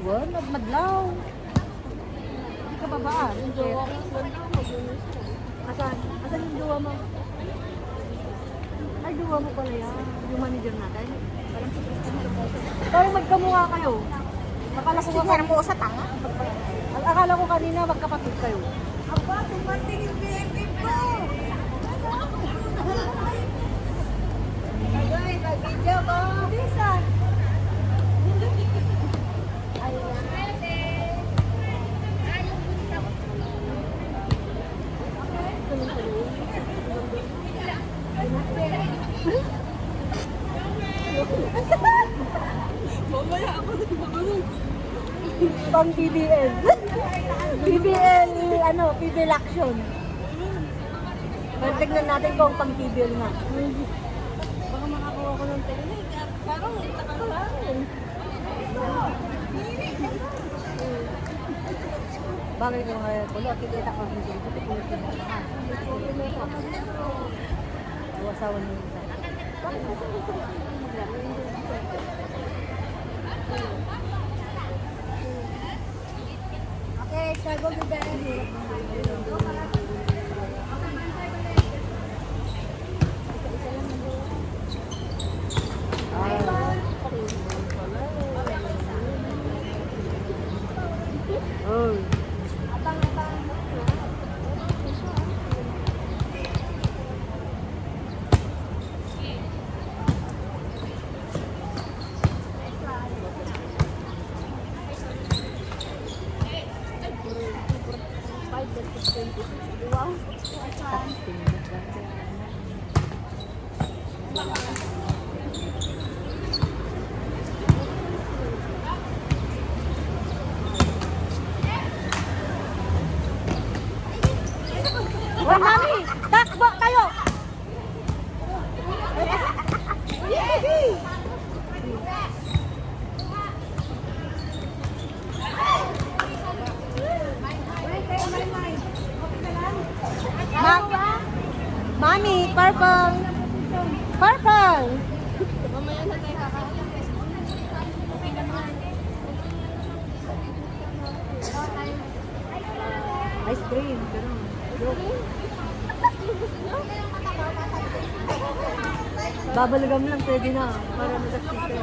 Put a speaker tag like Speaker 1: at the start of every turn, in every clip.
Speaker 1: Buwan, madlaw. Hindi ka babaan. Asan? Asan yung jowa mo? Ay, jowa mo pala yan. Yung manager natin. Parang si Christine. Tayo magkamukha kayo. Akala ko
Speaker 2: mo sa tanga.
Speaker 1: Akala ko kanina magkapatid kayo.
Speaker 2: Aba, tumating yung baby ko. Ay, mag-video ko. Bisa.
Speaker 3: Mamaya ako na magulo.
Speaker 1: Pang PBL. PBL, PBL action. Tignan natin kung pang PBL nga.
Speaker 3: Baka makakuha ko ng technique. Parang takalain.
Speaker 1: Bakit yung kulo? Kikita ko hindi ko tipulot yung mga. Asawa niyo isa.
Speaker 2: Okay, sago bida.
Speaker 1: Oh.
Speaker 2: Wow.
Speaker 1: Hoy, mami! Takbo kayo! Mami, purple! Purple!
Speaker 3: Mamaya na tayo kakain.
Speaker 1: Ice cream. Ganun. Babalagam lang, pwede na. Para mag-sticker.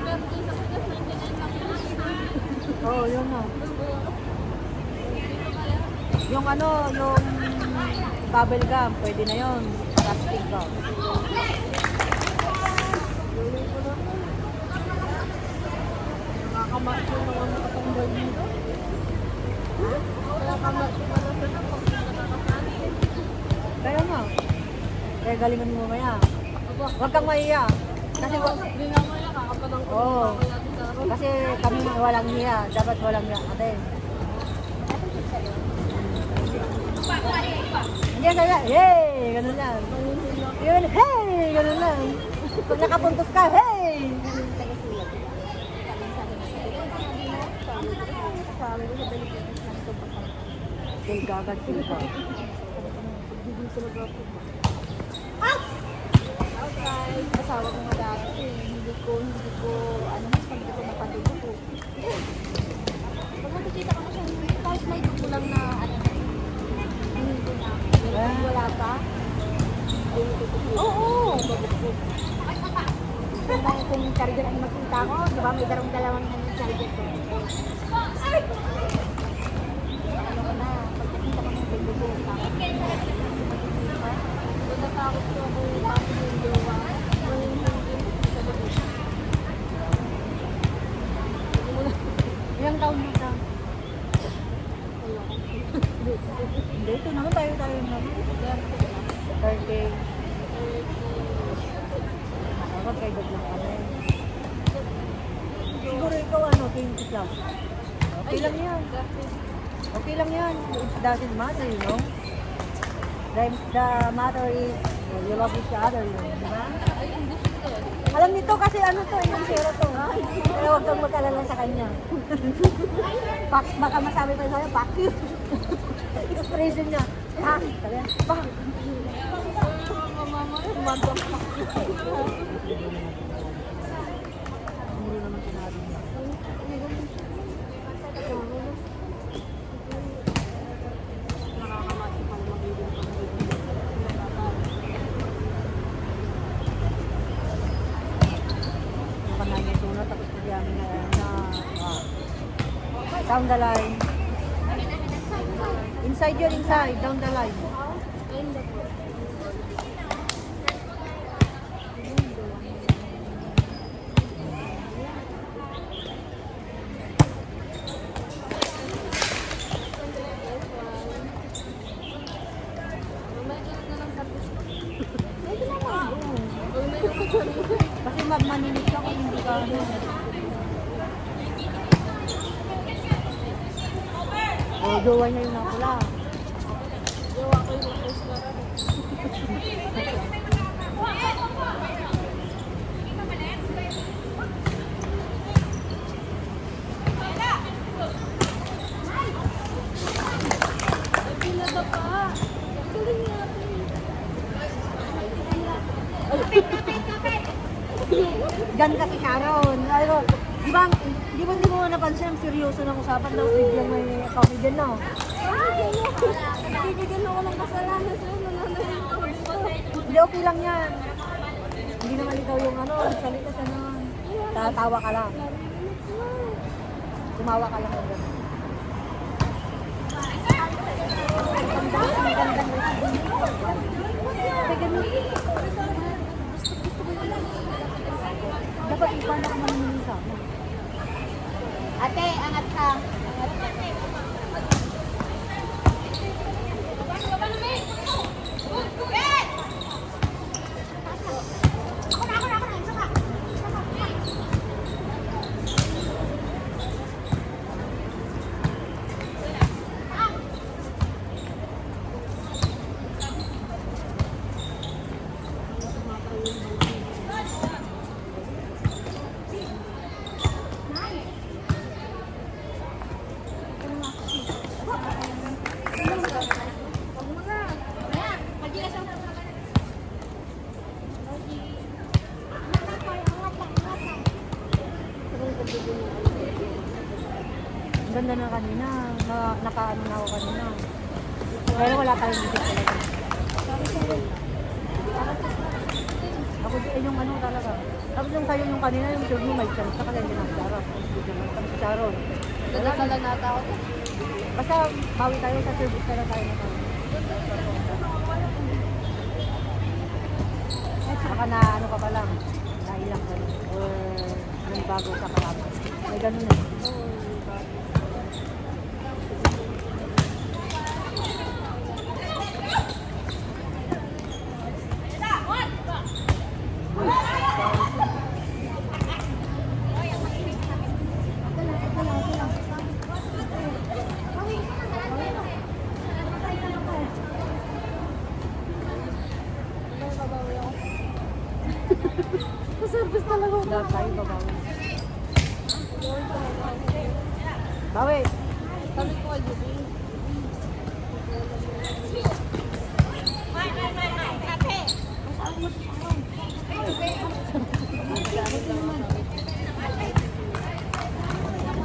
Speaker 1: Oo, yun na. Yung yung bubble gum, pwede na yun. Plastic gum.
Speaker 3: Nakakamatch yung mga nakatambay dito. Nakakamatch yung mga nakakasanin.
Speaker 1: Kaya nga. Kaya galingan mo mamaya. Huwag kang mahiya. Kasi
Speaker 3: Hindi na maya, kakapadang ko.
Speaker 1: Oo. Kasi kami walang hiya. Dapat walang hiya. Ate. Hindi kaya, hey! Ganun lang. Yun, hey! Ganun lang. Pag nakapuntos ka, hey! Gagad sila.
Speaker 2: Okay, asawa ko nga dati. Hindi ko, pag ko napatuto ko. Pag nakikita ko na siya, kahit may dugo lang na, hindi ko na. Pero wala pa. Oo! Kung charger ang magpunta ko, di ba may dalawang charger ko. Ay! Ano ko na, pag nakita ko ng dugo,
Speaker 3: Natatakot ko ako kasi yung jowa.
Speaker 1: Ilang taon mo ka? Hindi, ito naman tayo naman. 30. Dapat kayo dagdag kami. Siguro ikaw 20 plus. Okay lang yan. Okay lang yan. It doesn't matter, you know. The matter is you love each other, di ba? Alam nito kasi yung zero to. Kaya huwag kang mag-alala sa kanya. Baka masabi pa sa'yo, fuck you. Expression niya. Ha? Sabi niya, fuck.
Speaker 3: Mama, madam.
Speaker 1: Hindi naman sinabi niya. Down the line. Inside yun, inside. Down the line. Kasi magmaninig ka kung hindi ka ano. O, jowa niya yung nakula.
Speaker 3: Gawa ko yung first na rin. Ay, pinaba pa. Galing niya ate.
Speaker 1: Diyan kasi Sharon. Ano, di mo napansin ang seryoso ng usapan daw bigyan may comedian na.
Speaker 3: Bibigyan ako ng kasalanan sa'yo. Nananayin ako dito.
Speaker 1: Hindi, okay lang yan. Hindi naman ikaw yung ano, salita sa nun. Tatawa ka lang. Tumawa ka lang ng gano'n. Dapat ipan ako manimili sa akin.
Speaker 2: Ate, angat ka.
Speaker 1: Ang ganda na kanina. Nakaano na ako kanina. Pero wala tayong bibig talaga. Ako yung ano talaga. Tapos yung sa'yo yung kanina, yung sure mo may chance ka hindi na Sharon. Tapos si Sharon.
Speaker 3: Nagkasala nata ako.
Speaker 1: Basta bawi tayo sa service na tayo na tayo. Baka na ano ka pa lang. Nailang ka rin. Or may bago sa kalaman. May ganun eh.
Speaker 3: Service talaga ako.
Speaker 1: Lahat tayo babawi. Bawi!
Speaker 3: Sabi ko kay Judy.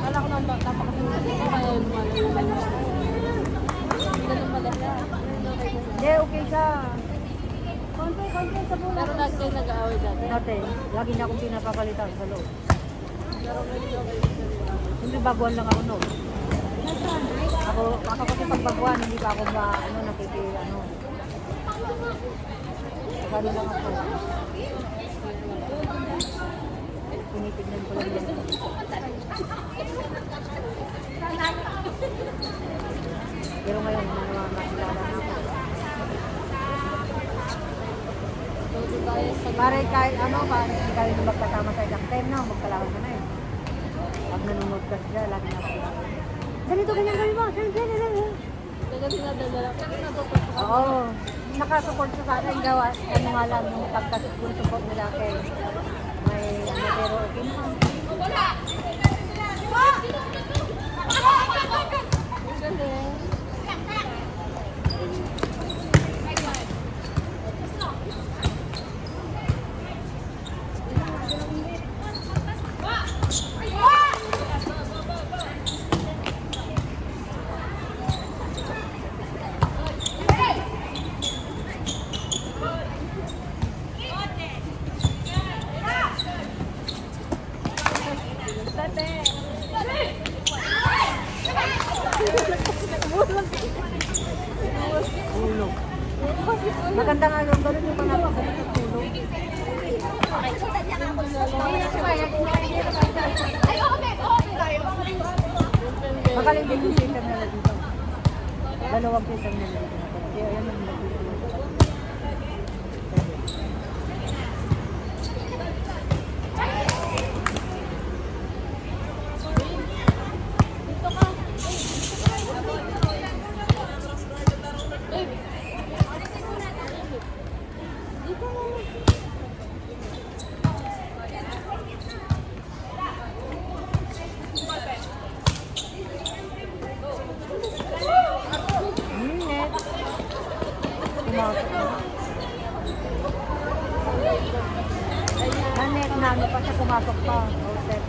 Speaker 3: Kala ko nang napakasindi ko kaya lumalayo. Hindi ganun pala siya.
Speaker 1: Hindi, okay siya.
Speaker 3: Konti sa bulan. Pero lagi kayo nag-aaway dati.
Speaker 1: Dati, lagi na akong pinapapalitan sa loob.
Speaker 3: Pero ngayon okay.
Speaker 1: Hindi baguhan lang ako noon. Ako kasi pag baguhan, hindi pa ako ano. Kano lang ako. Tinitignan ko lang yan. Pero ngayon, nakilala na ako. Pare kahit hindi kayo na magkasama sa isang time na, magkalaman ka na eh. Pag nanonood ka sila, lagi na ako. Ganito, ganyan gawin mo.
Speaker 3: Kaya sinadala ko. Natututo ka.
Speaker 1: Oo. Nakasupport sa akin gawa. Ano nga lang, yung pagkasupport nila kay may pero okay na.
Speaker 3: Galing.
Speaker 1: maganda nga yung ganun yung mga tulog. Magaling din yung system nila dito. Dalawang system nila dito. Kaya ayan ang nagtutulog. Net. Net na ano pa siya pumasok pa. Oh, 7.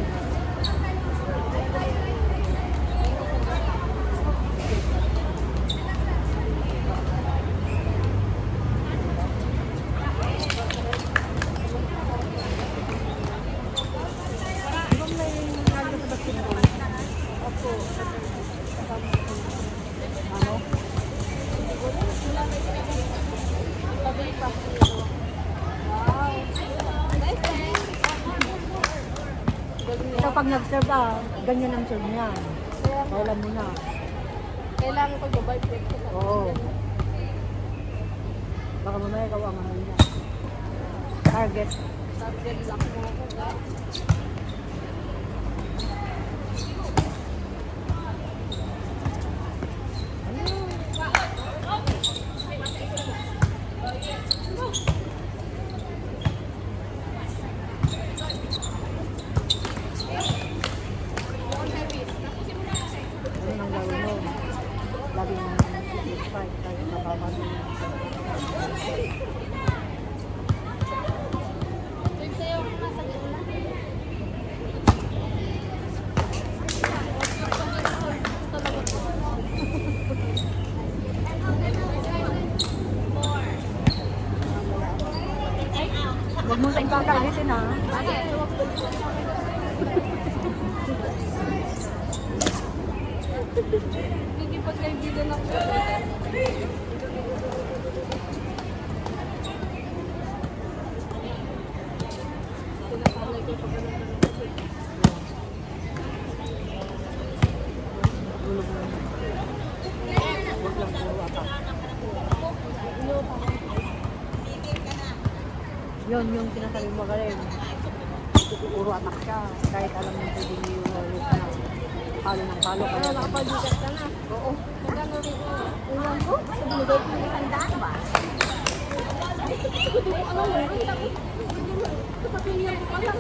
Speaker 1: Ano? Ito pag nag-serve ganyan ang serve niya. Alam mo na.
Speaker 3: Kailangan ko gabay.
Speaker 1: Oo. Baka mamaya ikaw ang mahal niya. Target.
Speaker 3: Subject lang mo ako.
Speaker 1: Ano nang gawin mo? Laging fight kahit mababalo.
Speaker 3: Save sa'yo kung nasa gitna.
Speaker 1: Huwag mo sa ikakalitin ha.
Speaker 3: Nagkipagkaibigan ako. Sinasanay ko pag
Speaker 1: Tulog mo. Huwag lang puro atak. Yun, yung sinasabi mo galing. Puro atak siya. Kahit alam mo pwede niyo yung palo ng palo.
Speaker 3: Ano, nakapag-ikat ka na? Oo. Magkano rin ko? Ulan ko? Sa binigay ko ng 100 ba? Ano yun? Kapapilihan ko pa lang.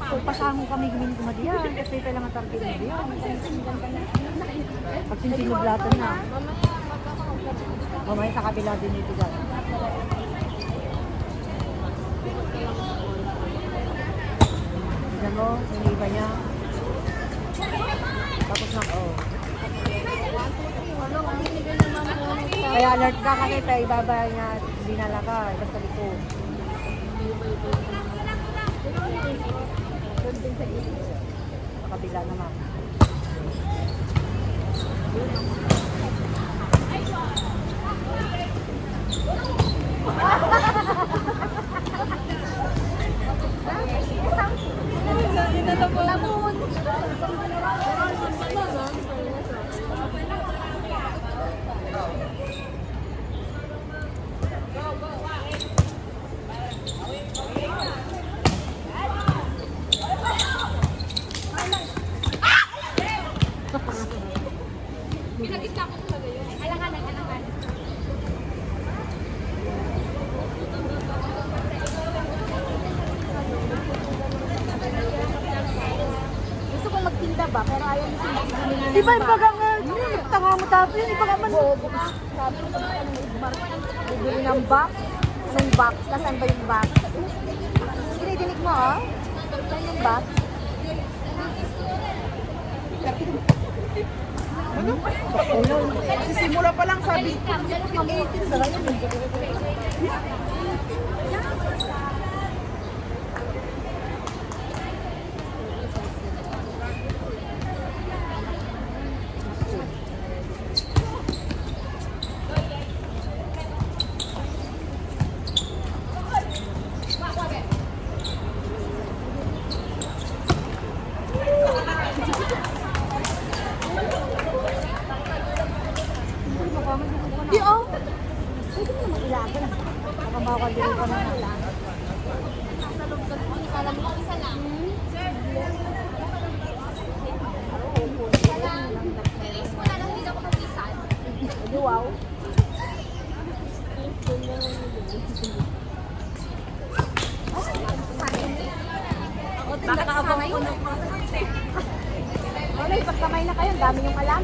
Speaker 1: Pagpasahang kami gumin kumadiyan kasi kailangan target mo diyan. Pag sininublatan na. Mamaya sa kabila din ito dyan. Tignan mo, yung iba niya. Tapos na, oh. Kaya alert ka kasi pa ibaba niya, hindi nalakay, basta likod. Sa kabila naman.
Speaker 3: Pinagkita ko talaga yun. Alangan.
Speaker 2: Gusto kong magtinda ba? Pero ayaw nyo sinigilin
Speaker 1: Di ba yung baga nga, tanga mo tapo yun, iba ka man.
Speaker 2: Sabi ko na ng igmar. Bibili ng box. Isang box. Nasaan ba yung box? Dinidinig mo, oh. Saan yung box?
Speaker 4: Sisimula pa lang sabi ko.
Speaker 2: Di oh. Pwede mo naman ilagan. Baka makakabili ka na lang. Sa loob ka lang. Alam mo, isa lang. Release mo na lang, hindi ako kapisan. Di wow. Bakit ako puno? Wala, ipagkamay na kayo. Dami yung alam.